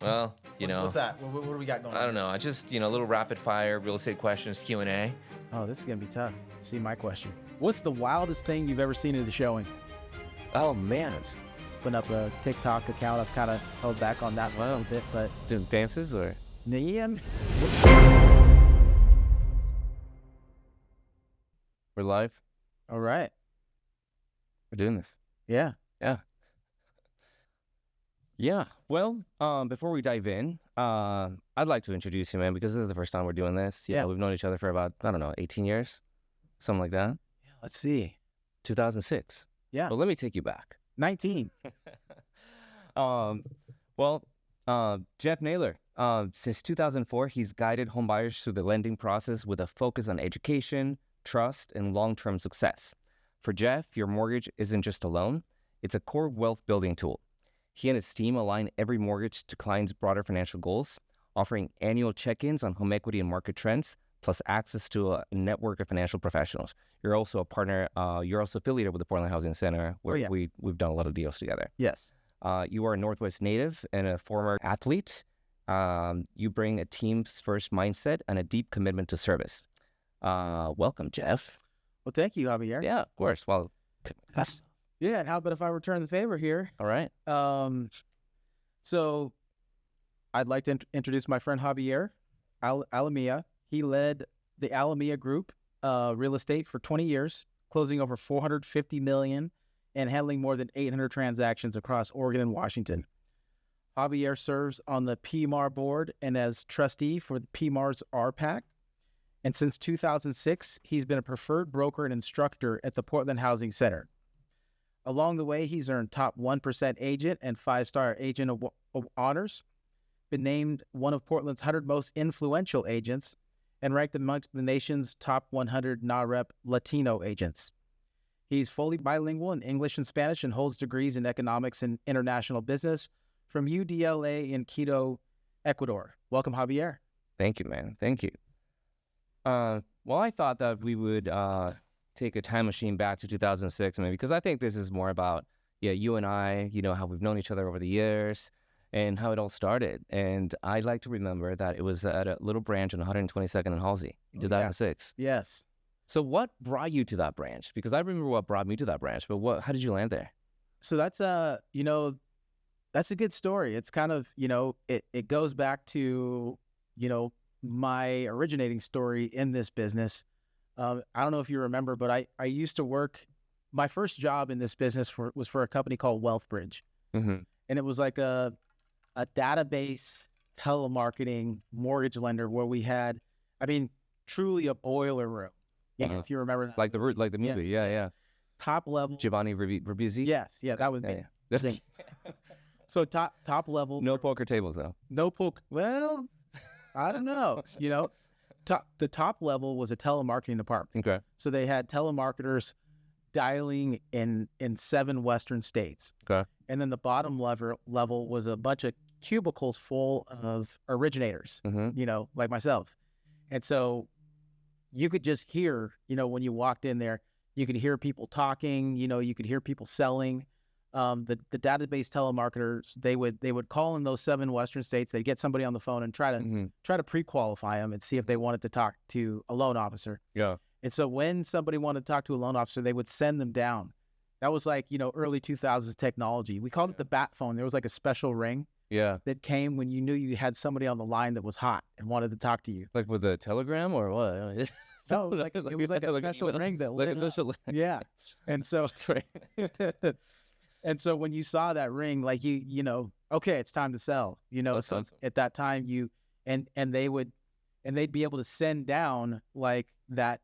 Well, What's that? What do we got going on? I don't know. I just, a little rapid fire real estate questions, Q&A. Oh, this is going to be tough. See my question. What's the wildest thing you've ever seen at the showing? Oh, man. Putting up a TikTok account. I've kind of held back on that one a little bit, but... Doing dances or? Yeah. We're live? All right. We're doing this. Yeah. Yeah. Yeah. Well, before we dive in, I'd like to introduce you, man, because this is the first time we're doing this. Yeah. We've known each other for about, 18 years, something like that. Yeah. Let's see. 2006. Yeah. Well, let me take you back. 19. Jeff Naylor, since 2004, he's guided homebuyers through the lending process with a focus on education, trust, and long-term success. For Jeff, your mortgage isn't just a loan, it's a core wealth building tool. He and his team align every mortgage to clients' broader financial goals, offering annual check-ins on home equity and market trends, plus access to a network of financial professionals. You're also a partner, you're also affiliated with the Portland Housing Center, where we've done a lot of deals together. Yes. You are a Northwest native and a former athlete. You bring a team's first mindset and a deep commitment to service. Welcome, Jeff. Well, thank you, Javier. Yeah, of course. Well, yeah, and how about if I return the favor here? all right. So I'd like to introduce my friend Javier Alamia. He led the Alamia Group real estate for 20 years, closing over $450 million and handling more than 800 transactions across Oregon and Washington. Javier serves on the PMAR board and as trustee for the PMAR's RPAC. And since 2006, he's been a preferred broker and instructor at the Portland Housing Center. Along the way, he's earned top 1% agent and 5-star agent honors, been named one of Portland's 100 most influential agents, and ranked amongst the nation's top 100 NAREP Latino agents. He's fully bilingual in English and Spanish and holds degrees in economics and international business from UDLA in Quito, Ecuador. Welcome, Javier. Thank you, man. Thank you. Well, I thought that we would take a time machine back to 2006, maybe, because I think this is more about, you and I, how we've known each other over the years and how it all started. And I'd like to remember that it was at a little branch on 122nd and Halsey in 2006. Yeah. Yes. So what brought you to that branch? Because I remember what brought me to that branch, but how did you land there? So that's that's a good story. It's kind of, it goes back to, my originating story in this business. I don't know if you remember, but I used to work, my first job in this business was for a company called WealthBridge. Mm-hmm. And it was like a database telemarketing mortgage lender where we had, truly a boiler room. Yeah, if you remember that. Like the movie, yeah. Top level. Giovanni Ribisi? Yes, that was me. Yeah. So top level. No poker tables, though. No poker. Well, I don't know. The top level was a telemarketing department. Okay. So they had telemarketers dialing in 7 Western states. Okay. And then the bottom level was a bunch of cubicles full of originators, like myself. And so you could just hear, when you walked in there, you could hear people talking, you could hear people selling. The database telemarketers, they would call in those 7 Western states. They'd get somebody on the phone and try to pre-qualify them and see if they wanted to talk to a loan officer. Yeah. And so when somebody wanted to talk to a loan officer, they would send them down. That was like, early 2000s technology. We called it the bat phone. There was like a special ring that came when you knew you had somebody on the line that was hot and wanted to talk to you. Like with a telegram or what? No, it was like a special ring that lit up. Yeah. And so and so when you saw that ring, like okay, it's time to sell. So awesome. At that time they'd be able to send down like that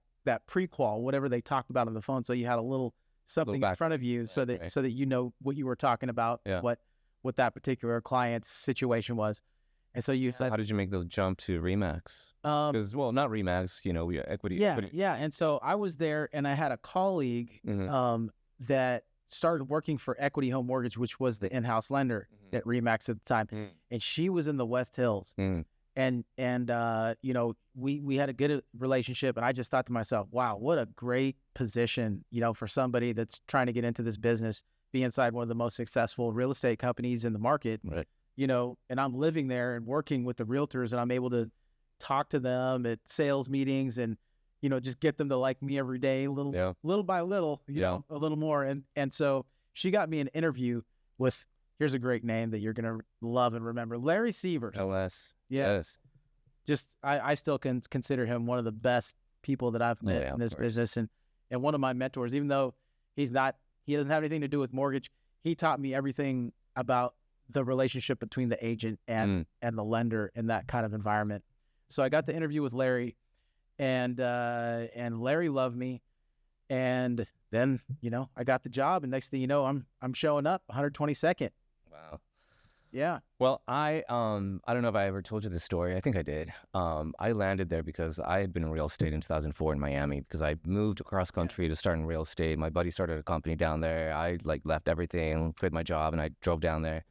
prequal, whatever they talked about on the phone. So you had a little something in front of you so that you know what you were talking about, what that particular client's situation was. And so you said, how did you make the jump to Remax? Because not Remax, we are equity. Yeah. And so I was there, and I had a colleague that started working for Equity Home Mortgage, which was the in-house lender at Remax at the time, and she was in the West Hills. And we had a good relationship, and I just thought to myself, wow, what a great position, for somebody that's trying to get into this business, be inside one of the most successful real estate companies in the market. Right. and I'm living there and working with the realtors, and I'm able to talk to them at sales meetings and, just get them to like me every day, little by little, a little more. And so she got me an interview with, here's a great name that you're going to love and remember, Larry Sievers. LS. Yes. Just, I still can consider him one of the best people that I've met in this business. And one of my mentors, even though he doesn't have anything to do with mortgage, he taught me everything about the relationship between the agent and the lender in that kind of environment. So I got the interview with Larry, and Larry loved me. And then, I got the job, and next thing you know, I'm showing up 122nd. Wow. Yeah. Well, I don't know if I ever told you this story. I think I did. I landed there because I had been in real estate in 2004 in Miami, because I moved across country to start in real estate. My buddy started a company down there. I left everything, quit my job, and I drove down there.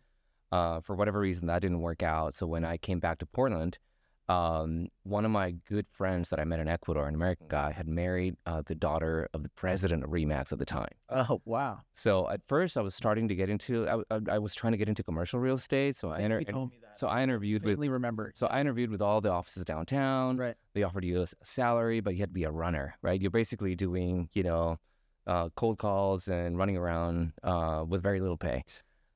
For whatever reason, that didn't work out. So when I came back to Portland, one of my good friends that I met in Ecuador, an American guy, had married the daughter of the president of RE/MAX at the time. Oh, wow. So at first I was starting to get into, I was trying to get into commercial real estate. So I told me that. So I interviewed I interviewed with all the offices downtown. Right. They offered you a salary, but you had to be a runner, right? You're basically doing, cold calls and running around with very little pay.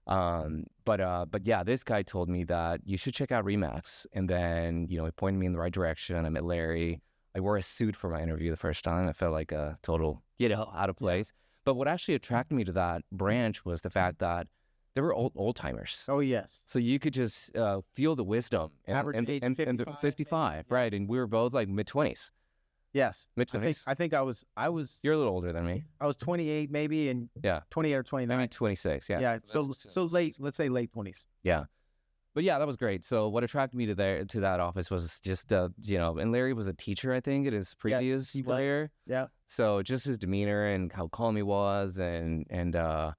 But yeah, this guy told me that you should check out RE/MAX, and then, he pointed me in the right direction. I met Larry. I wore a suit for my interview the first time. I felt like a total, out of place. Yeah. But what actually attracted me to that branch was the fact that they were old timers. Oh, yes. So you could just feel the wisdom. Average age 55. 55, right? And we were both like mid-20s. Yes. Mid-20s. I think I was. You're a little older than me. I was 28 maybe, and 28 or 29. Maybe 26, yeah. Yeah, so late, let's say late 20s. Yeah. But yeah, that was great. So what attracted me to that office was just, and Larry was a teacher, I think, at his previous career. Yeah. So just his demeanor and how calm he was, and of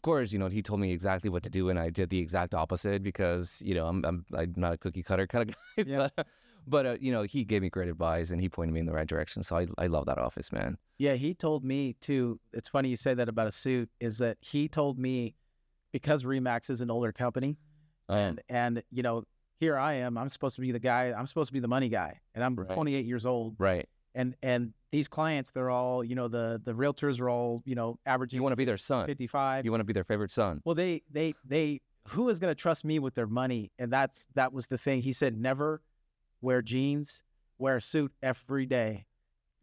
course, he told me exactly what to do, and I did the exact opposite because, I'm not a cookie cutter kind of guy. Yeah. But he gave me great advice, and he pointed me in the right direction. So I love that office, man. Yeah, he told me too. It's funny you say that about a suit. Is that he told me, because RE/MAX is an older company, and here I am. I'm supposed to be the guy. I'm supposed to be the money guy, and I'm 28 years old. Right. And these clients, they're all, the realtors are all, averaging. You want to be their son. 55. You want to be their favorite son. Well, they who is going to trust me with their money? And that was the thing. He said, never wear jeans, wear a suit every day.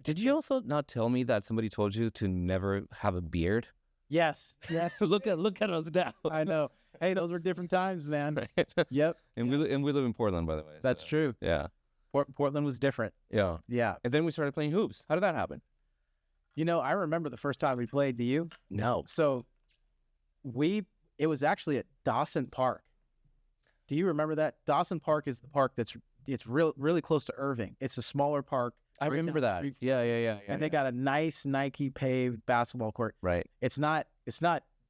Did you also not tell me that somebody told you to never have a beard? Yes. Look at us now. I know. Hey, those were different times, man. Right. Yep. And we live in Portland, by the way. That's true. Yeah. Portland was different. Yeah. Yeah. And then we started playing hoops. How did that happen? I remember the first time we played. Do you? No. So it was actually at Dawson Park. Do you remember that? Dawson Park is the park it's really close to Irving. It's a smaller park. I remember that. Yeah. And they got a nice Nike paved basketball court. Right. It's not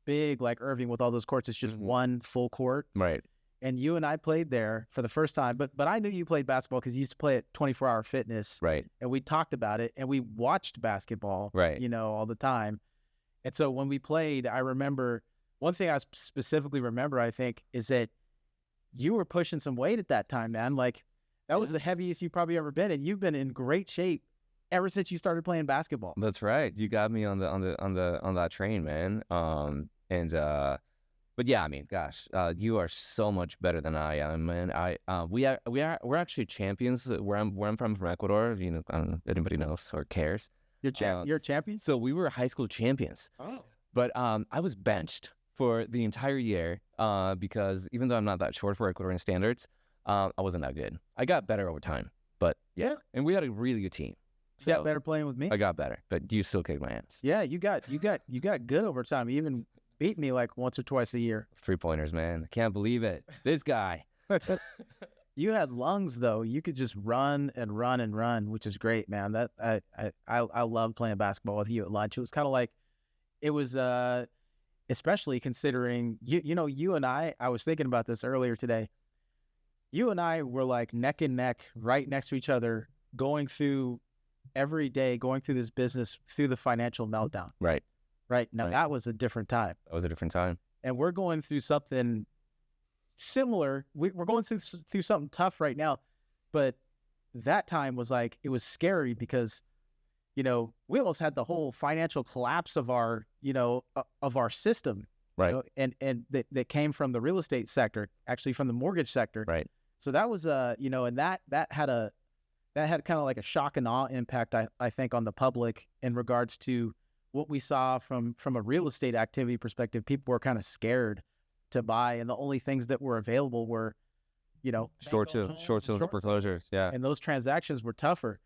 big like Irving with all those courts. It's just one full court. Right. And you and I played there for the first time, but I knew you played basketball because you used to play at 24 Hour Fitness. Right. And we talked about it, and we watched basketball. Right. All the time. And so when we played, I remember one thing I specifically remember, I think, is that you were pushing some weight at that time, man. Like, that was the heaviest you've probably ever been, and you've been in great shape ever since you started playing basketball. That's right. You got me on that train, man. But yeah, I mean, gosh, you are so much better than I am, man. We're actually champions where I'm from Ecuador. I don't know if anybody knows or cares. You're a champion. So we were high school champions. Oh. But I was benched for the entire year because even though I'm not that short for Ecuadorian standards, I wasn't that good. I got better over time, but yeah. And we had a really good team. So you got better playing with me? I got better, but you still kicked my ass. Yeah, you got good over time. You even beat me like once or twice a year. 3-pointers, man. I can't believe it. This guy. You had lungs though. You could just run and run and run, which is great, man. That I love playing basketball with you at lunch. It was kind of like, it was especially considering you and I was thinking about this earlier today. You and I were like neck and neck, right next to each other, going through this business through the financial meltdown. Right. Now, that was a different time. That was a different time. And we're going through something similar. We're going through something tough right now, but that time was like, it was scary because, you know, we almost had the whole financial collapse of our, you know, of our system, Right. you know, and that came from the real estate sector, actually from the mortgage sector. Right. So that was, you know, and that had kind of like a shock and awe impact, I think, on the public in regards to what we saw from a real estate activity perspective. People were kind of scared to buy, and the only things that were available were, you know, Short sale foreclosures. Yeah. and those transactions were tougher.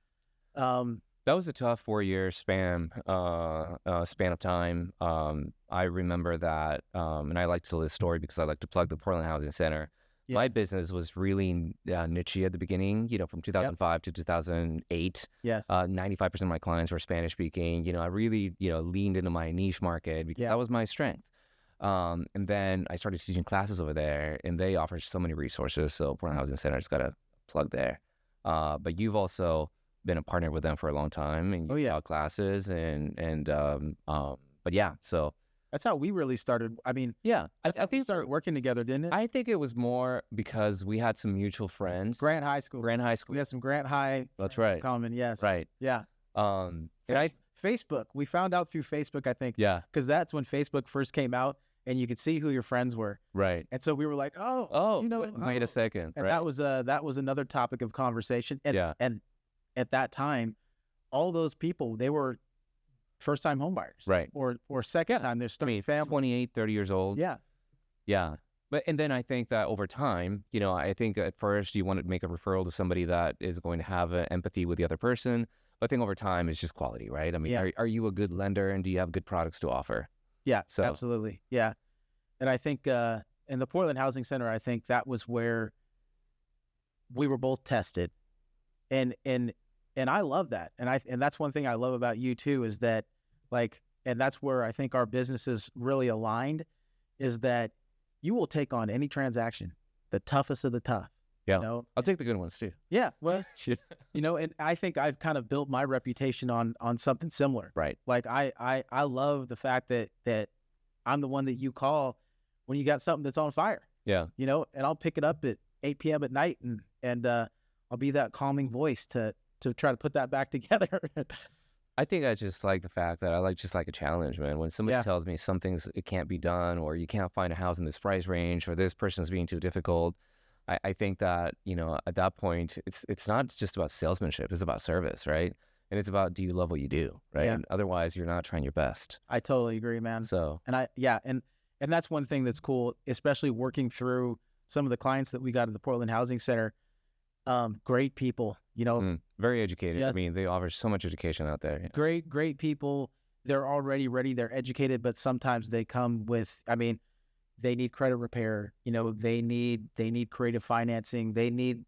That was a tough 4-year span of time. I remember that, and I like to tell this story because I like to plug the Portland Housing Center. Yeah. My business was really niche at the beginning, you know, from 2005 to 2008. Yes. 95% of my clients were Spanish speaking. You know, I really, you know, leaned into my niche market because that was my strength. And then I started teaching classes over there, and they offer so many resources. So Portland Housing Center, just got to plug there. But you've also been a partner with them for a long time, and you taught classes but yeah, so that's how we really started. I mean, yeah, I think we started working together, didn't it? I think it was more because we had some mutual friends. Grant High School. We had some Grant High. That's right. Common, yes. Right. Yeah. And Facebook. We found out through Facebook, I think. Yeah. Because that's when Facebook first came out, and you could see who your friends were. Right. And so we were like, you know, wait a second. And right. that was another topic of conversation. And, and at that time, all those people, they were first-time homebuyers. Right. Or second time. They're starting family. 28, 30 years old. Yeah. Yeah. And then I think that over time, you know, I think at first you want to make a referral to somebody that is going to have empathy with the other person. But I think over time it's just quality, right? I mean, are you a good lender, and do you have good products to offer? Yeah, so absolutely. Yeah. And I think in the Portland Housing Center, I think that was where we were both tested. And I love that. And that's one thing I love about you too, is that, like, and that's where I think our businesses really aligned, is that you will take on any transaction, the toughest of the tough. Yeah. You know? I'll take the good ones too. Yeah. Well, you know, and I think I've kind of built my reputation on something similar. Right. Like I love the fact that I'm the one that you call when you got something that's on fire. Yeah. You know, and I'll pick it up at 8 p.m. at night, and I'll be that calming voice to try to put that back together. I think I just like the fact that I like a challenge, man. When somebody tells me it can't be done, or you can't find a house in this price range, or this person's being too difficult, I think that, you know, at that point, it's not just about salesmanship. It's about service, right? And it's about, do you love what you do, right? Yeah. And otherwise, you're not trying your best. I totally agree, man. So, and that's one thing that's cool, especially working through some of the clients that we got at the Portland Housing Center. Great people, you know. Very educated. I mean, they offer so much education out there. Yeah. Great people. They're already ready. They're educated, but sometimes they come with, I mean, they need credit repair. You know, they need creative financing. They need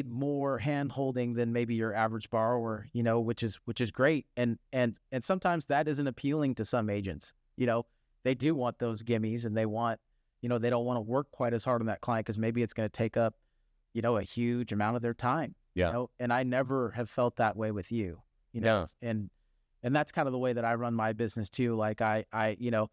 more hand holding than maybe your average borrower, you know, which is great. And sometimes that isn't appealing to some agents. You know, they do want those gimmies, and they want, you know, they don't want to work quite as hard on that client because maybe it's going to take up, you know, a huge amount of their time. Yeah. You know? And I never have felt that way with you, you know, and that's kind of the way that I run my business too. Like I, you know,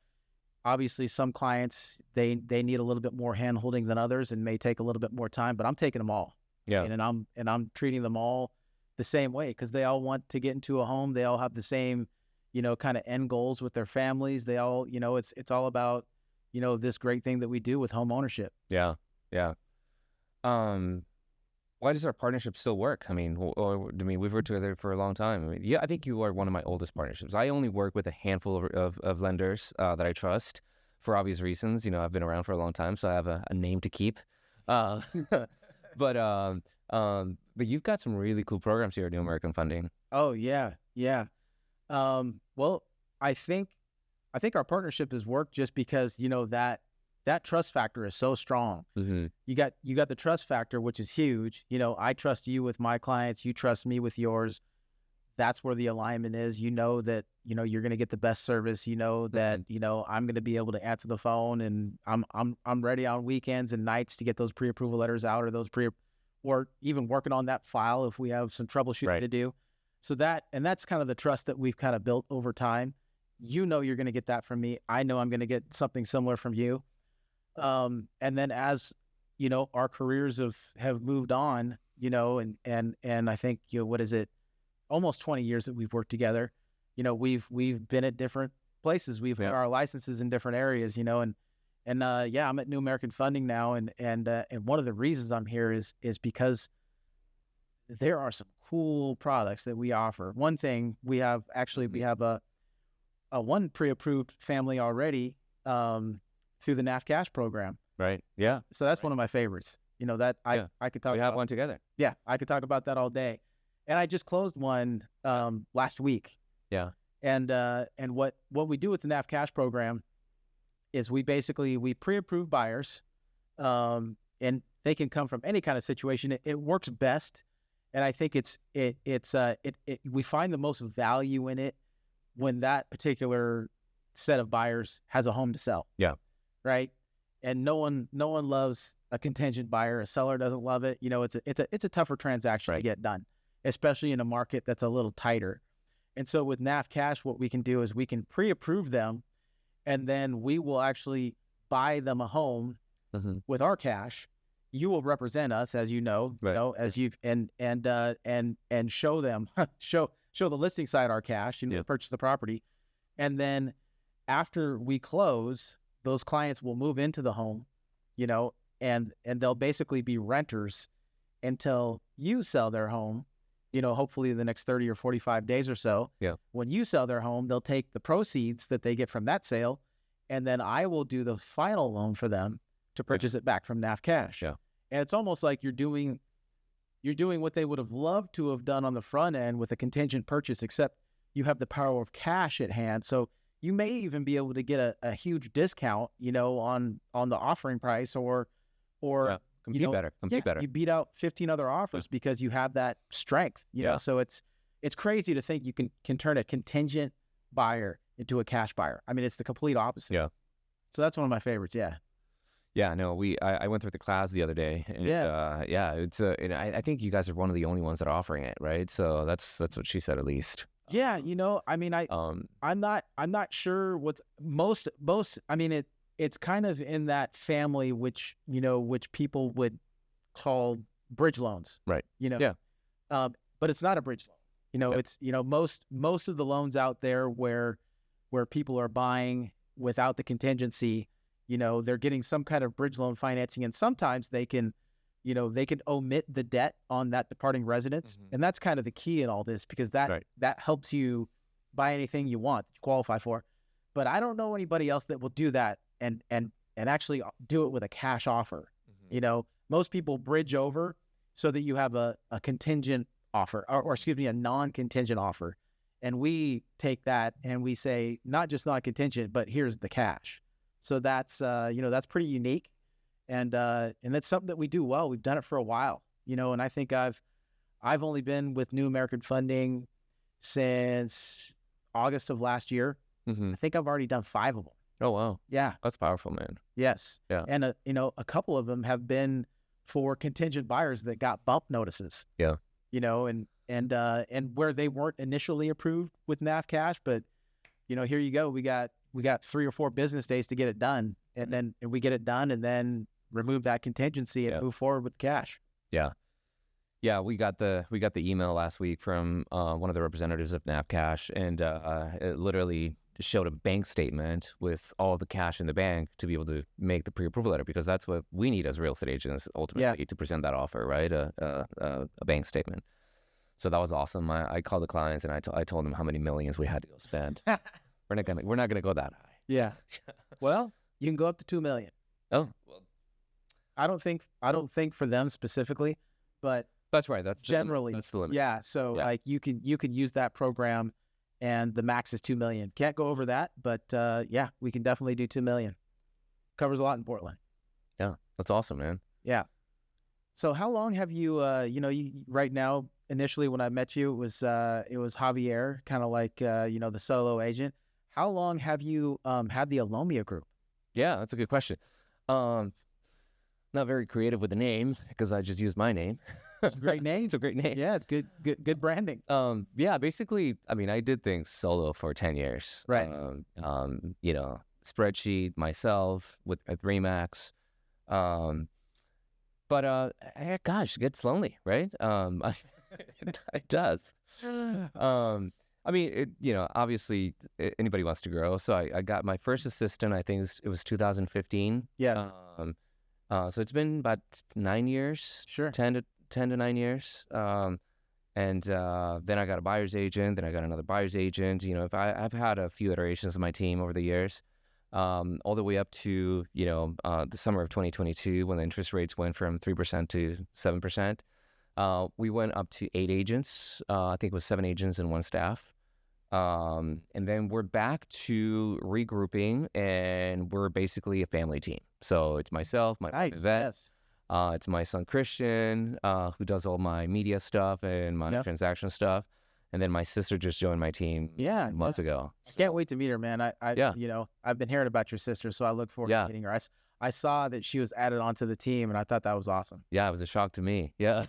obviously some clients, they need a little bit more hand holding than others and may take a little bit more time, but I'm taking them all. Yeah. And I'm treating them all the same way, because they all want to get into a home. They all have the same, you know, kind of end goals with their families. They all, you know, it's all about, you know, this great thing that we do with home ownership. Yeah. Yeah. Why does our partnership still work? I mean, we've worked together for a long time. I mean, yeah, I think you are one of my oldest partnerships. I only work with a handful of lenders that I trust for obvious reasons. You know, I've been around for a long time, so I have a name to keep. But you've got some really cool programs here at New American Funding. Oh yeah, yeah. Well, I think our partnership has worked just because, you know, that trust factor is so strong. Mm-hmm. You got the trust factor, which is huge. You know, I trust you with my clients. You trust me with yours. That's where the alignment is. You know that, you know, you're going to get the best service. You know that, you know, I'm going to be able to answer the phone, and I'm ready on weekends and nights to get those pre-approval letters out, or even working on that file if we have some troubleshooting to do. So that's kind of the trust that we've kind of built over time. You know, you're going to get that from me. I know I'm going to get something similar from you. And then as our careers have moved on, and I think, what is it? Almost 20 years that we've worked together. We've been at different places. We've had our licenses in different areas, and I'm at New American Funding now, and one of the reasons I'm here is because there are some cool products that we offer. One thing we have a one pre-approved family already through the NAF Cash program. Right. Yeah. So that's one of my favorites. I could talk. We have one together. Yeah, I could talk about that all day. And I just closed one last week. Yeah. And what we do with the NAF Cash program is we pre-approve buyers, and they can come from any kind of situation. It works best, and I think we find the most value in it when that particular set of buyers has a home to sell. Yeah. Right. And no one loves a contingent buyer. A seller doesn't love it. It's a tougher transaction to get done, especially in a market that's a little tighter. And so with NAF Cash, what we can do is we can pre-approve them, and then we will actually buy them a home with our cash. You will represent us, as you know, as you've and show them show the listing side our cash and purchase the property, and then after we close, those clients will move into the home, and they'll basically be renters until you sell their home. Hopefully the next 30 or 45 days or so. Yeah. When you sell their home, they'll take the proceeds that they get from that sale, and then I will do the final loan for them to purchase it back from NAF Cash. Yeah. And it's almost like you're doing what they would have loved to have done on the front end with a contingent purchase, except you have the power of cash at hand. So you may even be able to get a huge discount, on the offering price or compete better. You beat out 15 other offers because you have that strength, So it's crazy to think you can turn a contingent buyer into a cash buyer. I mean, it's the complete opposite. Yeah. So that's one of my favorites. Yeah. Yeah, no, I went through the class the other day, and it's I think you guys are one of the only ones that are offering it, right? So that's what she said, at least. Yeah, I mean, I'm not sure what's most. I mean, it's kind of in that family which people would call bridge loans, right? But it's not a bridge loan. It's most of the loans out there where people are buying without the contingency. They're getting some kind of bridge loan financing, and sometimes they can omit the debt on that departing residence. And that's kind of the key in all this, because that helps you buy anything you want that you qualify for. But I don't know anybody else that will do that and actually do it with a cash offer. Most people bridge over so that you have a contingent offer, or excuse me, a non-contingent offer. And we take that and we say, not just non-contingent, but here's the cash. So that's pretty unique, and that's something that we do well. We've done it for a while, and I think I've only been with New American Funding since August of last year. I think I've already done 5 of them. Oh wow, yeah, that's powerful, man. Yes, yeah, and a couple of them have been for contingent buyers that got bump notices. Yeah, and where they weren't initially approved with NAF Cash, but here you go, we got 3 or 4 business days to get it done, and then we get it done, and then remove that contingency and move forward with cash. Yeah, we got the email last week from one of the representatives of NAF Cash, and it literally showed a bank statement with all the cash in the bank to be able to make the pre-approval letter, because that's what we need as real estate agents ultimately to present that offer, right? A bank statement. So that was awesome. I called the clients and I told them how many millions we had to go spend. We're not gonna go that high. Yeah. Well, you can go up to 2 million. Oh, well, I don't think for them specifically, but that's right. That's generally that's the limit. Yeah. So like you can use that program, and the max is 2 million. Can't go over that, but we can definitely do 2 million. Covers a lot in Portland. Yeah, that's awesome, man. Yeah. So how long have you right now? Initially, when I met you, it was Javier, kind of like the solo agent. How long have you had the Alomia group? Yeah, that's a good question. Not very creative with the name, because I just used my name. It's a great name. It's a great name. Yeah, it's good branding. Basically, I mean, I did things solo for 10 years. Right. Spreadsheet myself with Remax. But gosh, it gets lonely, right? It does. I mean, obviously anybody wants to grow. So I got my first assistant. I think it was 2015. Yes. So it's been about 9 years, Sure. 10 to 9 years. And then I got a buyer's agent. Then I got another buyer's agent. I've had a few iterations of my team over the years, all the way up to the summer of 2022 when the interest rates went from 3% to 7%. We went up to 8 agents. I think it was 7 agents and 1 staff. And then we're back to regrouping, and we're basically a family team. So it's myself, my wife, Yvette. Yes. It's my son Christian, who does all my media stuff and my transaction stuff, and then my sister just joined my team months ago. I can't wait to meet her, man. I've been hearing about your sister, so I look forward to meeting her. I saw that she was added onto the team, and I thought that was awesome. Yeah, it was a shock to me. Yeah,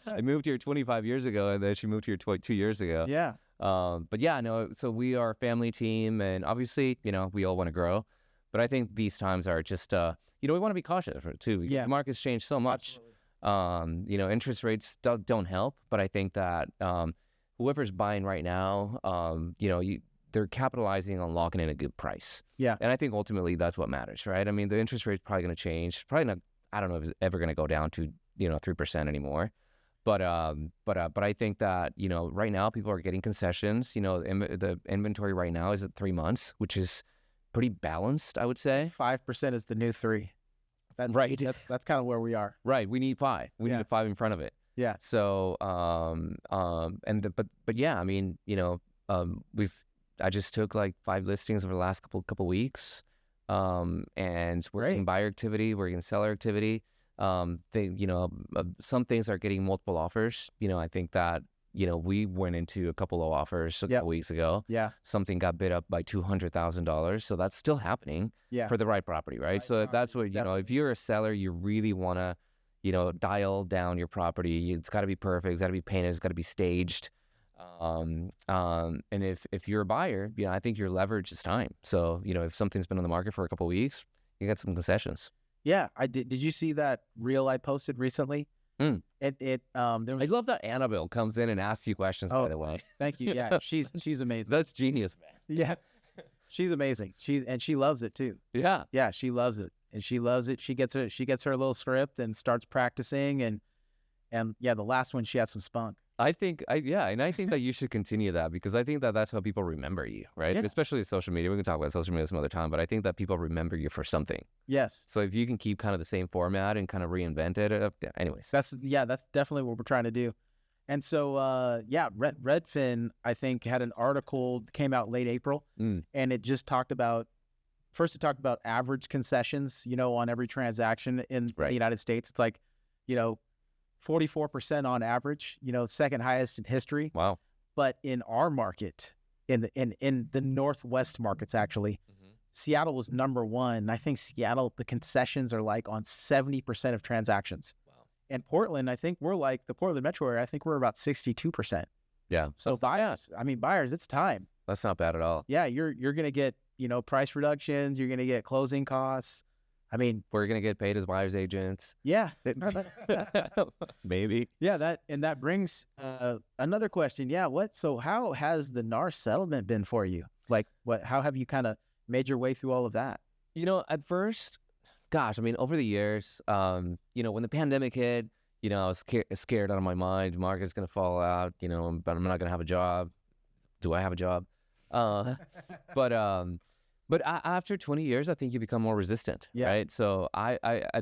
I moved here 25 years ago, and then she moved here 2 years ago. Yeah. But yeah, no. So we are a family team, and obviously, we all want to grow, but I think these times are just we want to be cautious too. The market's changed so much. Absolutely. Interest rates don't help, but I think that whoever's buying right now, they're capitalizing on locking in a good price. Yeah. And I think ultimately that's what matters, right? I mean, the interest rate's probably going to change. Probably not. I don't know if it's ever going to go down to 3% anymore. But I think that right now people are getting concessions. The inventory right now is at 3 months, which is pretty balanced, I would say. 5% is the new 3. Right. That's kind of where we are. Right. We need 5. We need a 5 in front of it. Yeah. So but yeah, I mean, I just took like 5 listings over the last couple weeks, and we're getting buyer activity, we're getting seller activity. Some things are getting multiple offers. I think that we went into a couple of offers a couple weeks ago. Yeah. Something got bid up by $200,000. So that's still happening for the right property, right? So that's what, if you're a seller, you really want to, dial down your property. It's got to be perfect. It's got to be painted. It's got to be staged. And if you're a buyer, I think your leverage is time. So, if something's been on the market for a couple of weeks, you get some concessions. Yeah, I did. Did you see that reel I posted recently? I love that Annabelle comes in and asks you questions. By the way, thank you. Yeah, she's amazing. That's genius, man. Yeah, she's amazing. She loves it too. Yeah, she loves it, and she loves it. She gets her little script and starts practicing, and the last one she had some spunk. I think that you should continue that, because I think that that's how people remember you, right? Yeah. Especially social media. We can talk about social media some other time, but I think that people remember you for something. Yes. So if you can keep kind of the same format and kind of reinvent it, anyways. That's definitely what we're trying to do. And so, Redfin, I think, had an article that came out late April, and it just talked about average concessions, on every transaction in the United States. It's like, 44% on average, second highest in history. Wow. But in our market, in the Northwest markets, actually, Seattle was number 1. I think Seattle, the concessions are like on 70% of transactions. Wow. And Portland, I think we're like the Portland metro area. I think we're about 62%. Yeah. So buyers, it's time. That's not bad at all. Yeah. You're going to get, price reductions. You're going to get closing costs. We're going to get paid as buyer's agents. Yeah. Maybe. Yeah, that brings another question. Yeah, so how has the NAR settlement been for you? Like, how have you kind of made your way through all of that? At first, gosh, over the years, when the pandemic hit, I was scared out of my mind. Market's going to fall out, but I'm not going to have a job. Do I have a job? But after 20 years, I think you become more resistant, right? So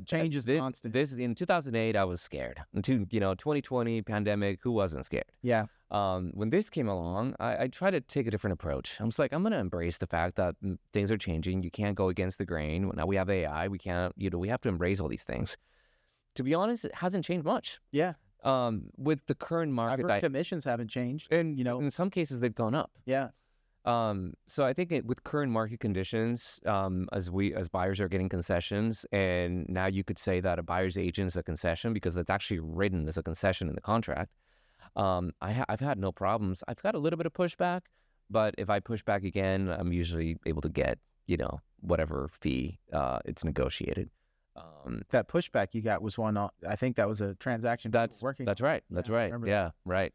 change is constant. In 2008, I was scared. In 2020 pandemic, who wasn't scared? Yeah. When this came along, I tried to take a different approach. I was like, I'm going to embrace the fact that things are changing. You can't go against the grain. Now we have AI. We can't, we have to embrace all these things. To be honest, it hasn't changed much. Yeah. With the current market, commissions haven't changed, and in some cases they've gone up. Yeah. So I think with current market conditions, as buyers are getting concessions, and now you could say that a buyer's agent is a concession because it's actually written as a concession in the contract. I've had no problems. I've got a little bit of pushback, but if I push back again, I'm usually able to get, whatever fee, it's negotiated. That pushback you got was one. I think that was a transaction. Working. That's right. That's right. Yeah, right.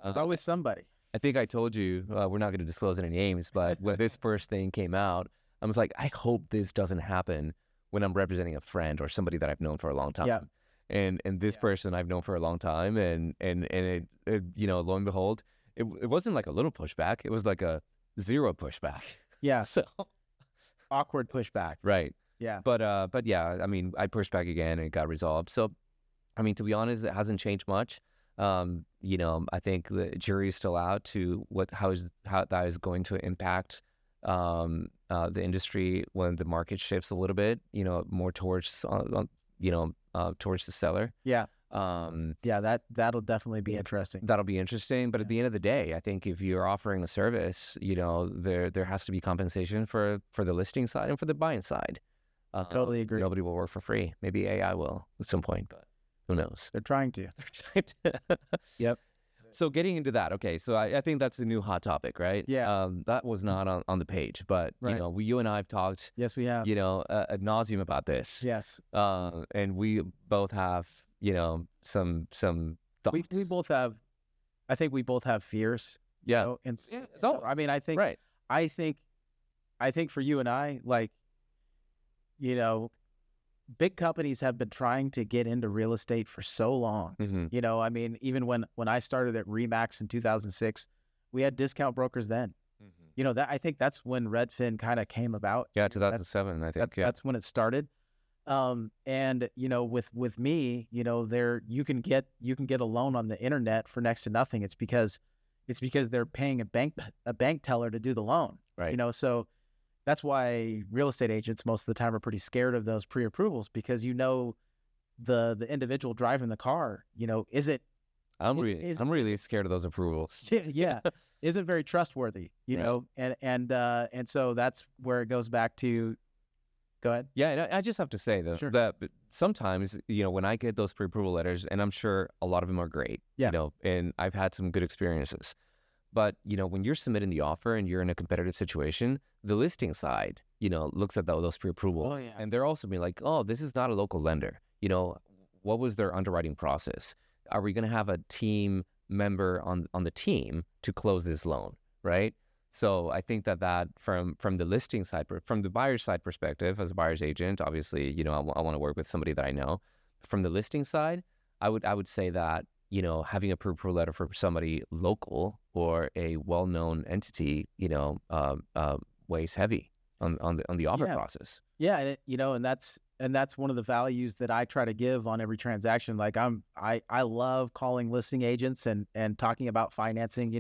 There's always somebody. I think I told you we're not going to disclose any names, but when this first thing came out, I was like, I hope this doesn't happen when I'm representing a friend or somebody that I've known for a long time. Yeah. And this person I've known for a long time, and it lo and behold, it wasn't like a little pushback. It was like a zero pushback. Yeah. So awkward pushback. Right. Yeah. But yeah, I mean, I pushed back again and it got resolved. So, I mean, to be honest, it hasn't changed much. I think the jury is still out to how that is going to impact the industry when the market shifts a little bit, more towards towards the seller. Yeah. That'll definitely be interesting. That'll be interesting. But at the end of the day, I think if you're offering a service, there has to be compensation for the listing side and for the buying side. Totally agree. Nobody will work for free. Maybe AI will at some point, but who knows? They're trying to. Yep. So getting into that, okay. So I think that's a new hot topic, right? Yeah. That was not on the page, but right. You and I have talked. Yes, we have. Ad nauseum about this. Yes. And we both have, some thoughts. We both have. I think we both have fears. Yeah. So I mean, I think. Right. I think for you and I, like, big companies have been trying to get into real estate for so long. Mm-hmm. I mean, even when I started at Remax in 2006, we had discount brokers then. Mm-hmm. I think that's when Redfin kind of came about. Yeah, 2007, I think. That's when it started. And with me, there you can get a loan on the internet for next to nothing. It's because they're paying a bank teller to do the loan. Right. So that's why real estate agents most of the time are pretty scared of those pre-approvals, because the individual driving the car, is it? I'm really scared of those approvals. Yeah, isn't very trustworthy, know, and so that's where it goes back to. Go ahead. Yeah, and I just have to say though, sure. that sometimes when I get those pre-approval letters, and I'm sure a lot of them are great, and I've had some good experiences. But, when you're submitting the offer and you're in a competitive situation, the listing side, looks at those pre-approvals. Oh, yeah. And they're also being like, oh, this is not a local lender. What was their underwriting process? Are we going to have a team member on the team to close this loan, right? So I think that from the listing side, from the buyer's side perspective, as a buyer's agent, obviously, I want to work with somebody that I know. From the listing side, I would say that, having a pre-approval letter for somebody local or a well-known entity, weighs heavy on the offer process. Yeah, and that's one of the values that I try to give on every transaction. Like I love calling listing agents and talking about financing.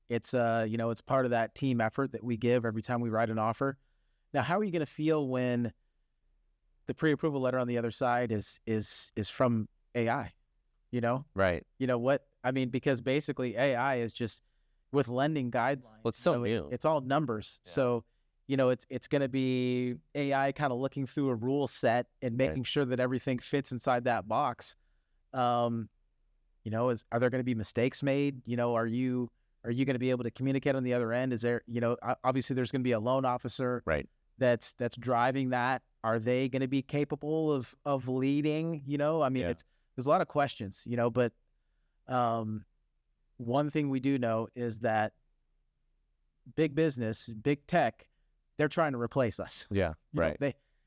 It's part of that team effort that we give every time we write an offer. Now, how are you going to feel when the pre-approval letter on the other side is from AI? Right. What I mean, because basically AI is just with lending guidelines. Well, it's so new. It's all numbers. Yeah. So, it's going to be AI kind of looking through a rule set and making sure that everything fits inside that box. Are there going to be mistakes made? Are you going to be able to communicate on the other end? Is there, obviously there's going to be a loan officer, right, that's driving that. Are they going to be capable of leading? I mean, there's a lot of questions, but one thing we do know is that big business, big tech, they're trying to replace us. Yeah, right.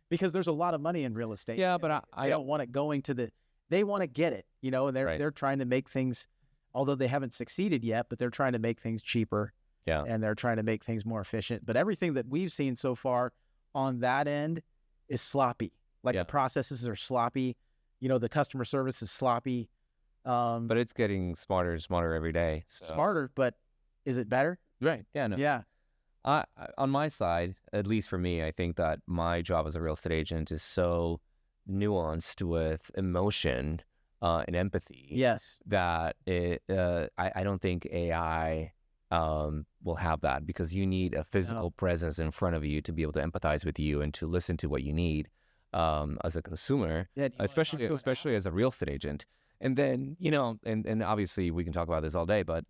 Because there's a lot of money in real estate. Yeah, but I don't want it going to they want to get it, and they're trying to make things, although they haven't succeeded yet, but they're trying to make things cheaper. Yeah. And they're trying to make things more efficient. But everything that we've seen so far on that end is sloppy. Like the processes are sloppy. The customer service is sloppy. But it's getting smarter and smarter every day. So. Smarter, but is it better? Right. Yeah. No. Yeah. On my side, at least for me, I think that my job as a real estate agent is so nuanced with emotion and empathy. Yes. That I don't think AI will have that, because you need a physical presence in front of you to be able to empathize with you and to listen to what you need as a consumer, especially as a real estate agent. And then, and obviously we can talk about this all day, but,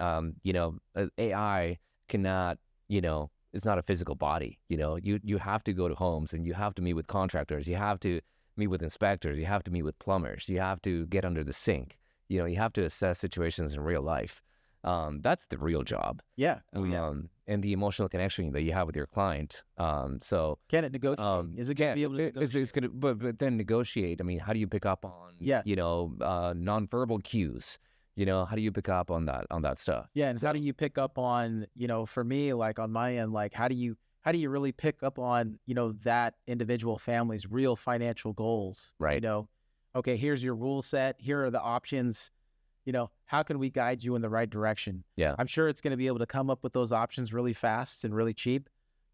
AI cannot, it's not a physical body. You have to go to homes and you have to meet with contractors. You have to meet with inspectors. You have to meet with plumbers. You have to get under the sink. You have to assess situations in real life. That's the real job. Yeah. Oh, yeah. And the emotional connection that you have with your client. So can it negotiate? Is it going to be able to negotiate? It's gonna, but then negotiate. I mean, how do you pick up on, nonverbal cues? How do you pick up on that stuff? Yeah. And how do you pick up on, for me, like on my end, like how do you really pick up on, that individual family's real financial goals? Right. Okay, here's your rule set. Here are the options. How can we guide you in the right direction? Yeah. I'm sure it's going to be able to come up with those options really fast and really cheap,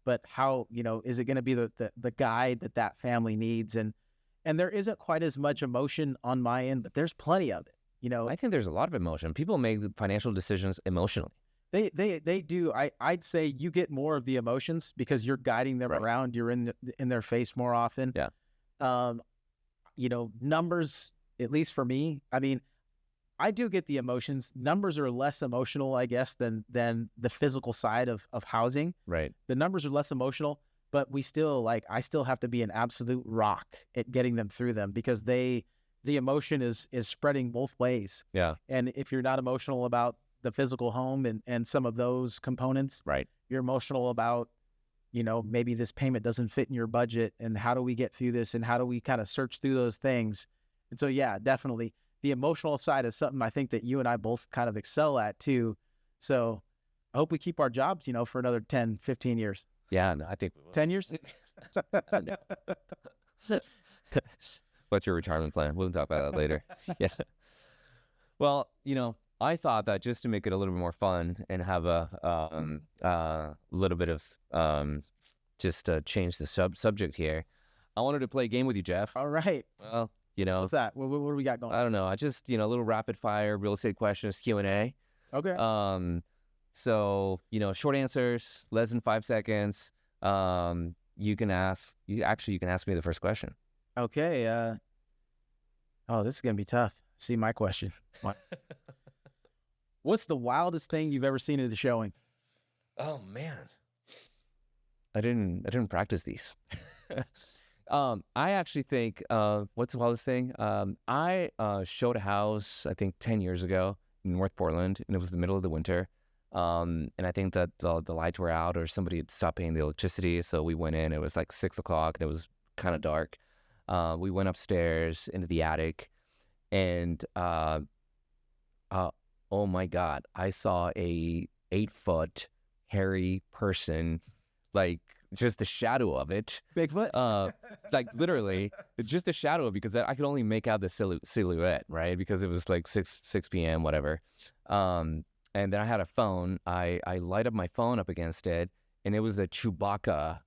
but how, is it going to be the guide that family needs? And there isn't quite as much emotion on my end, but there's plenty of it. I think there's a lot of emotion. People make financial decisions emotionally. They do. I'd say you get more of the emotions because you're guiding them around. You're in their face more often. Yeah. Numbers, at least for me, I mean, I do get the emotions. Numbers are less emotional, I guess, than the physical side of housing. Right. The numbers are less emotional, but I still have to be an absolute rock at getting them through them because the emotion is spreading both ways. Yeah. And if you're not emotional about the physical home and some of those components, right, you're emotional about, maybe this payment doesn't fit in your budget and how do we get through this and how do we kind of search through those things. And so, yeah, definitely the emotional side is something I think that you and I both kind of excel at too. So I hope we keep our jobs, for another 10, 15 years. Yeah, no, I think we will. 10 years? What's your retirement plan? We'll talk about that later. Yes. Well, I thought that just to make it a little bit more fun and have a little bit of just change the subject here, I wanted to play a game with you, Jeff. All right. Well, what's that? What do we got going? I don't know. I just a little rapid fire real estate questions Q&A. Okay. So short answers, less than 5 seconds. You can ask me the first question. Okay. This is gonna be tough. See my question. What's the wildest thing you've ever seen at a showing? Oh man, I didn't practice these. I actually think what's the wildest thing? I showed a house I think 10 years ago in North Portland, and it was the middle of the winter. And I think that the lights were out or somebody had stopped paying the electricity, so we went in. It was like 6 o'clock, and it was kind of dark. We went upstairs into the attic, and oh my God, I saw a 8-foot hairy person, like just the shadow of it. Bigfoot? Like literally, just the shadow of it, because I could only make out the silhouette, right? Because it was like 6 p.m., whatever. And then I had a phone. I light up my phone up against it, and it was a Chewbacca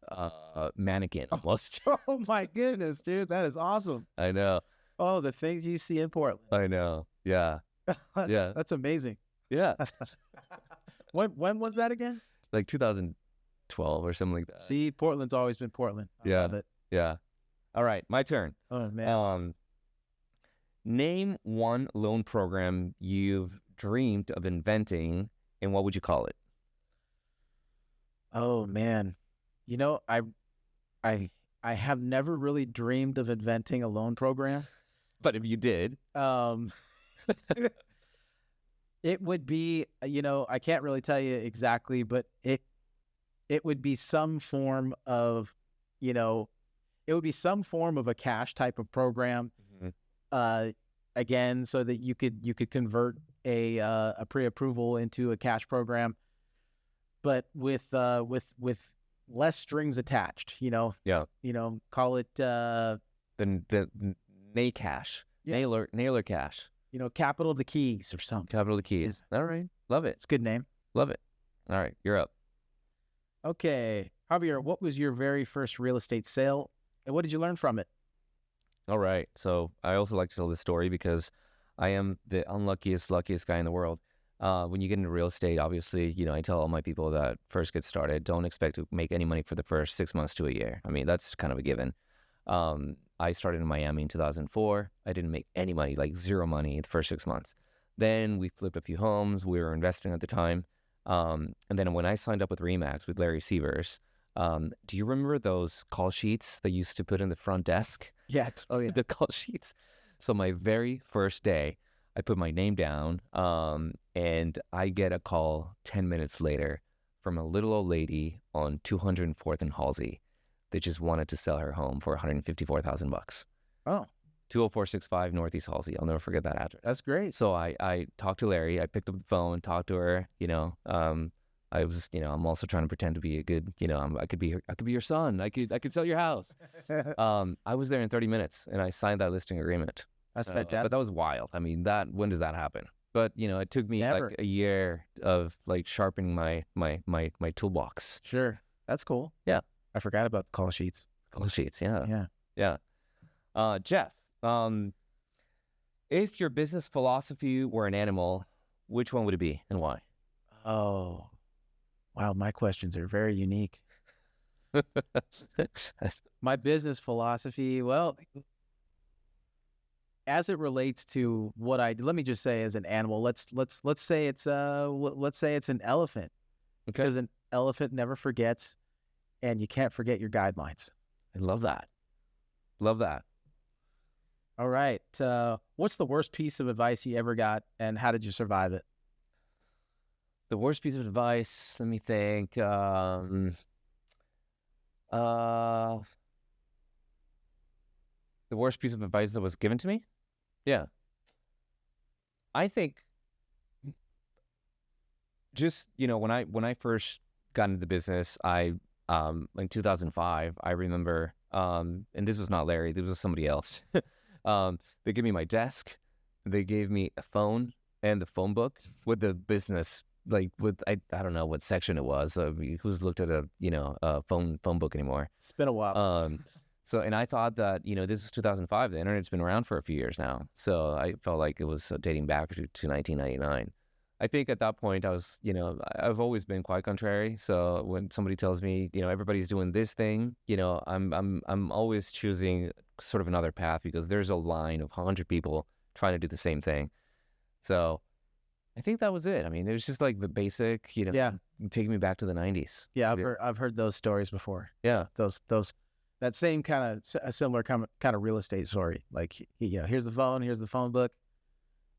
mannequin almost. Oh my goodness, dude. That is awesome. I know. Oh, the things you see in Portland. I know. Yeah. Yeah. That's amazing. Yeah. When was that again? Like 2012 or something like that. See, Portland's always been Portland. I love it. Yeah. All right, my turn. Oh man. Name one loan program you've dreamed of inventing, and what would you call it? Oh man. I have never really dreamed of inventing a loan program. But if you did, it would be, I can't really tell you exactly, but it would be some form of, a cash type of program. Mm-hmm. Again, so that you could convert a pre-approval into a cash program, but with less strings attached. Yeah. Call it the NAF Cash, Nailer Cash. Capital the Keys or something. Capital the Keys. All right, love it. It's a good name. Love it. All right, you're up. Okay, Javier, what was your very first real estate sale, and what did you learn from it? All right. So I also like to tell this story because I am the luckiest guy in the world. When you get into real estate, obviously, I tell all my people that first get started, don't expect to make any money for the first 6 months to a year. I mean, that's kind of a given. I started in Miami in 2004. I didn't make any money, like zero money the first 6 months. Then we flipped a few homes. We were investing at the time. And then when I signed up with RE/MAX with Larry Sievers, do you remember those call sheets they used to put in the front desk? Yeah. Oh yeah. the call sheets. So my very first day, I put my name down, and I get a call 10 minutes later from a little old lady on 204th and Halsey that just wanted to sell her home for $154,000. Oh, 20465 Northeast Halsey. I'll never forget that address. that's great. So I talked to Larry. I picked up the phone, talked to her. I was, I'm also trying to pretend to be a good, I could be your son. I could sell your house. I was there in 30 minutes, and I signed that listing agreement. That's So, fantastic. but that was wild. I mean, when does that happen? But it took me Never. like a year of like sharpening my toolbox. Sure. That's cool. Yeah. I forgot about the call sheets. Call sheets. Yeah. Yeah. Yeah. Jeff, if your business philosophy were an animal, which one would it be and why? Oh, wow. My questions are very unique. My business philosophy, well, as it relates to what I do, let me just say as an animal, let's say it's an elephant. Okay. Because an elephant never forgets, and you can't forget your guidelines. I love that. Love that. All right. What's the worst piece of advice you ever got, and how did you survive it? The worst piece of advice, let me think. The worst piece of advice that was given to me? Yeah. I think just, when I first got into the business, in 2005, I remember, and this was not Larry, this was somebody else. They gave me my desk, they gave me a phone and the phone book with the business, like I don't know what section it was. Who's looked at a phone book anymore? It's been a while. So, and I thought that, this was 2005. The internet's been around for a few years now. So I felt like it was dating back to 1999. I think at that point I was, I've always been quite contrary. So when somebody tells me, everybody's doing this thing, I'm always choosing sort of another path because there's a line of 100 people trying to do the same thing. So I think that was it. I mean, it was just like the basic, Yeah. taking me back to the 90s. Yeah, I've heard those stories before. Yeah. That same kind of a similar kind of real estate story. Like, here's the phone book,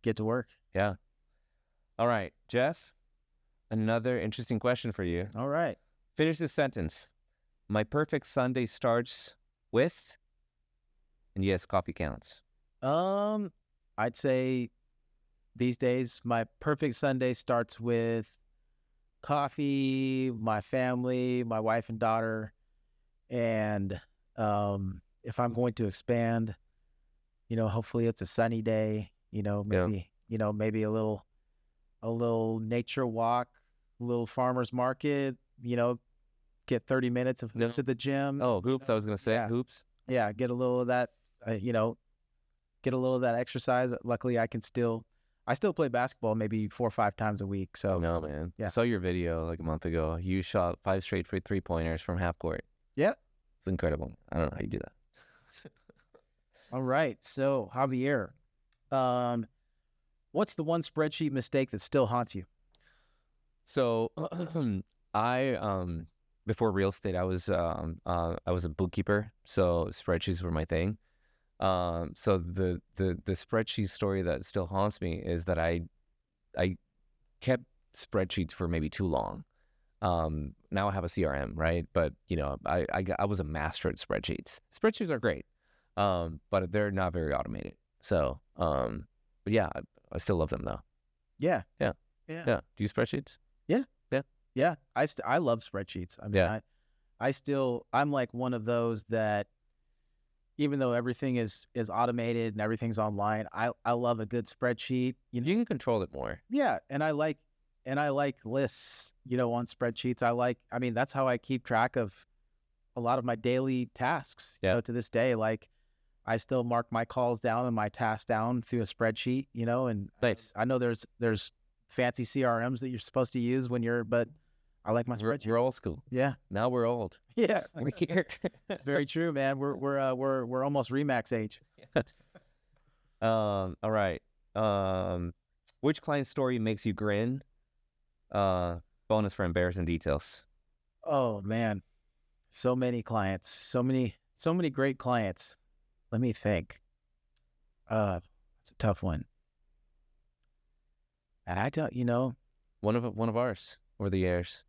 get to work. Yeah. All right, Jeff, another interesting question for you. All right. Finish this sentence. My perfect Sunday starts with, and yes, coffee counts. I'd say these days my perfect Sunday starts with coffee, my family, my wife and daughter, and if I'm going to expand, hopefully it's a sunny day, maybe a little nature walk, a little farmer's market, get 30 minutes of hoops at the gym. Oh, hoops. I was going to say hoops. Yeah. Get a little of that, get a little of that exercise. Luckily I still play basketball maybe 4 or 5 times a week. So no, man. Yeah. I saw your video like a month ago. You shot 5 straight 3-pointers from half court. Yeah. It's incredible. I don't know how you do that. All right. So Javier, what's the one spreadsheet mistake that still haunts you? So I before real estate, I was a bookkeeper, so spreadsheets were my thing. So the spreadsheet story that still haunts me is that I kept spreadsheets for maybe too long. Now I have a CRM, right? But I was a master at spreadsheets. Spreadsheets are great, but they're not very automated. So, but yeah, I still love them though. Yeah. Yeah. Do you use spreadsheets? Yeah. I love spreadsheets. I mean, I'm like one of those that, even though everything is automated and everything's online, I love a good spreadsheet. You can control it more. Yeah, and I like lists, on spreadsheets. That's how I keep track of a lot of my daily tasks. Yeah. To this day, like I still mark my calls down and my tasks down through a spreadsheet, and Nice. I know there's fancy CRMs that you're supposed to use but I like my spreadsheet. We're old school. Yeah. Now we're old. Yeah. We're here. Very true, man. We're almost Remax age. All right. Which client story makes you grin? Bonus for embarrassing details. Oh man, so many clients, so many great clients. Let me think. It's a tough one. And I don't, One of ours over the years.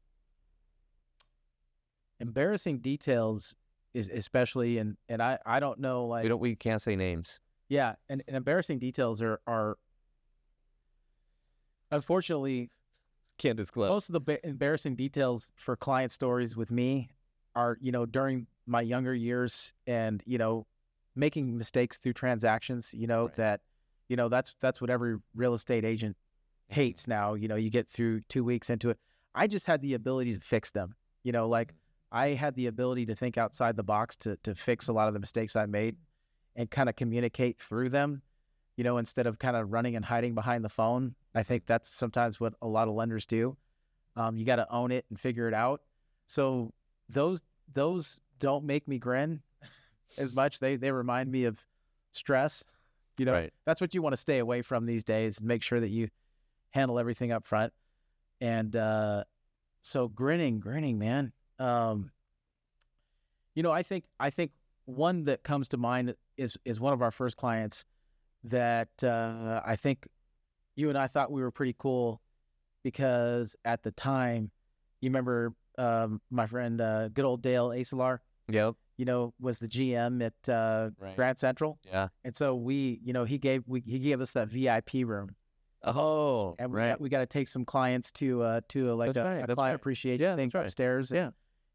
embarrassing details is especially, and I don't know, like, We can't say names. yeah, and embarrassing details are unfortunately, Can't disclose. most of the embarrassing details for client stories with me are, during my younger years and, making mistakes through transactions, Right. that, that's what every real estate agent hates now. You get through 2 weeks into it. I just had the ability to fix them, like I had the ability to think outside the box to fix a lot of the mistakes I made and kind of communicate through them, instead of kind of running and hiding behind the phone. I think that's sometimes what a lot of lenders do. You got to own it and figure it out. So those don't make me grin as much. They remind me of stress. Right. That's what you want to stay away from these days, and make sure that you handle everything up front. And so grinning, man. I think one that comes to mind is one of our first clients that I think you and I thought we were pretty cool, because at the time, you remember my friend, good old Dale Acelar, Yep. was the GM at Right. Grand Central. Yeah. And so he gave us that VIP room, Oh, and right. we got to take some clients to like That's a right, that's client right. appreciation Yeah, thing that's right. upstairs. Yeah.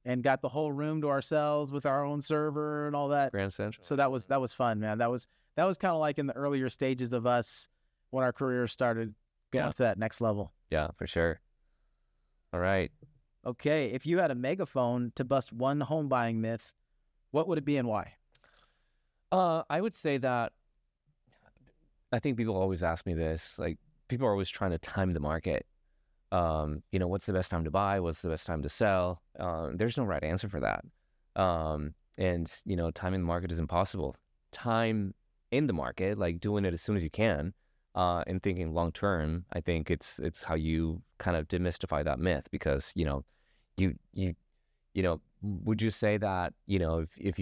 And got the whole room to ourselves with our own server and all that. Grand Central. So that was fun, man. That was kind of like in the earlier stages of us when our careers started going Yeah. to that next level. Yeah, for sure. All right. Okay, if you had a megaphone to bust one home buying myth, what would it be and why? I would say that I think people always ask me this. Like, people are always trying to time the market. What's the best time to buy? What's the best time to sell? There's no right answer for that. And timing the market is impossible. Time in the market, like doing it as soon as you can, and thinking long term, I think it's how you kind of demystify that myth. Because would you say that if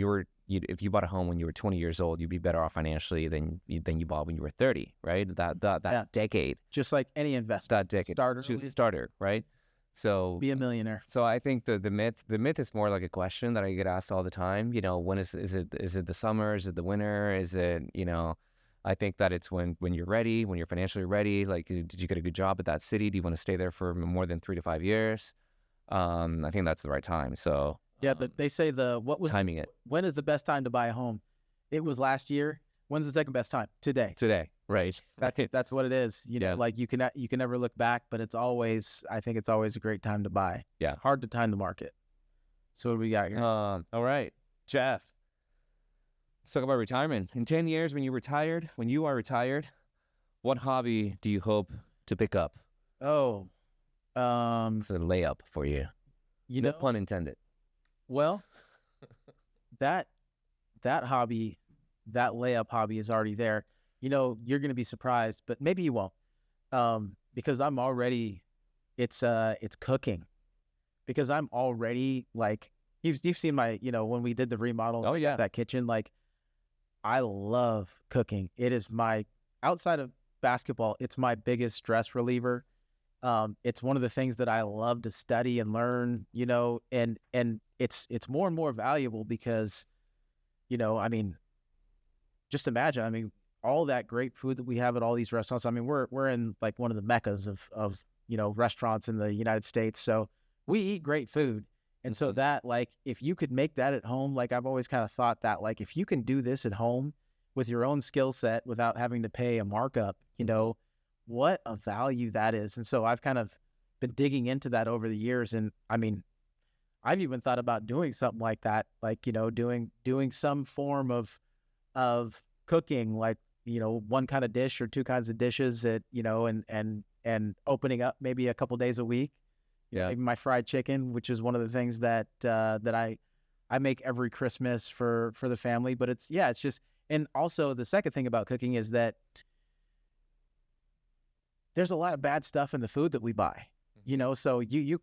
you bought a home when you were 20 years old, you'd be better off financially than you bought when you were 30, right? That Yeah. decade, Just like any investment. that decade, Starter, right? So be a millionaire. So I think the myth is more like a question that I get asked all the time. When is it the summer? Is it the winter? Is it, I think that it's when you're ready, when you're financially ready. Like, did you get a good job at that city? Do you want to stay there for more than 3 to 5 years? I think that's the right time. So Yeah, but they say timing it when is the best time to buy a home? It was last year. When's the second best time? Today. right? That's what it is. Yeah. Like you can never look back, but I think it's always a great time to buy. Yeah. Hard to time the market. So what do we got here? All right, Jeff. Let's talk about retirement. In 10 years, when you are retired, what hobby do you hope to pick up? Oh, It's a layup for you. No pun intended. Well, that hobby, that layup hobby is already there. You're going to be surprised, but maybe you won't. Because I'm already, it's cooking. Because I'm already, like, you've seen my, when we did the remodel. Oh, yeah. That kitchen, like, I love cooking. It is outside of basketball, it's my biggest stress reliever. It's one of the things that I love to study and learn, and it's more and more valuable because, just imagine, all that great food that we have at all these restaurants. We're in like one of the meccas of restaurants in the United States. So we eat great food. And so that, like, if you could make that at home, like, I've always kind of thought that, like, if you can do this at home with your own skill set without having to pay a markup, what a value that is. And so I've kind of been digging into that over the years. And I've even thought about doing something like that, like, doing some form of cooking, like, one kind of dish or two kinds of dishes that, and opening up maybe a couple days a week. Yeah. Maybe my fried chicken, which is one of the things that I make every Christmas for the family. But it's just, and also the second thing about cooking is that there's a lot of bad stuff in the food that we buy. you know, so you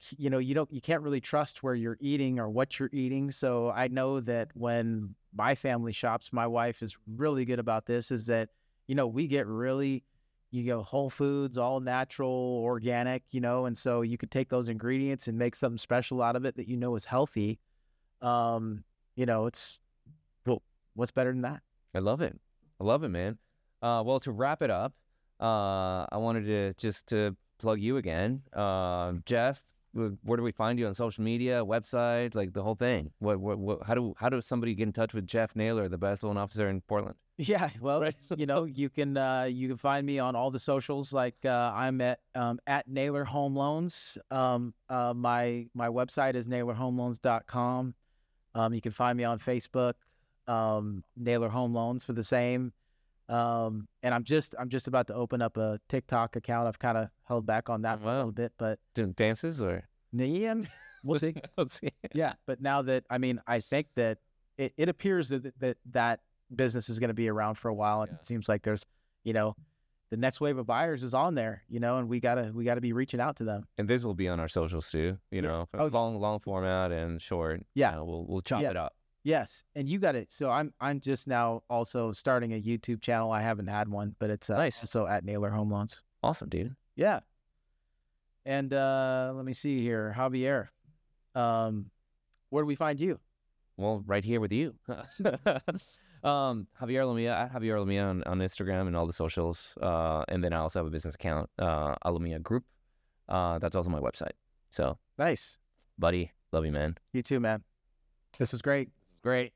can't really trust where you're eating or what you're eating. So I know that when my family shops, my wife is really good about this, is that, you know, we get really, whole foods, all natural, organic, and so you could take those ingredients and make something special out of it that is healthy. It's, well, what's better than that? I love it, man. Well, to wrap it up, I wanted to plug you again. Jeff, where do we find you on social media, website, like the whole thing? How does somebody get in touch with Jeff Naylor, the best loan officer in Portland? Yeah, well, right. You can find me on all the socials. Like I'm at Naylor Home Loans. My website is naylorhomeloans.com. You can find me on Facebook, Naylor Home Loans for the same. And I'm just about to open up a TikTok account. I've kind of held back on that for a little bit, but doing dances or yeah, we'll see. We'll see. Yeah, but now that I think that it appears that business is going to be around for a while, and it seems like there's, the next wave of buyers is on there, and we gotta be reaching out to them. And this will be on our socials too, long format and short. Yeah, we'll chop it up. Yes, and you got it. So I'm just now also starting a YouTube channel. I haven't had one, but it's nice. So at Naylor Home Loans. Awesome, dude. Yeah. And let me see here, Javier. Where do we find you? Well, right here with you. Javier Lamia, at Javier Lamia on Instagram and all the socials. And then I also have a business account, Alamia Group. That's also my website. So nice, buddy. Love you, man. You too, man. This was great. Great.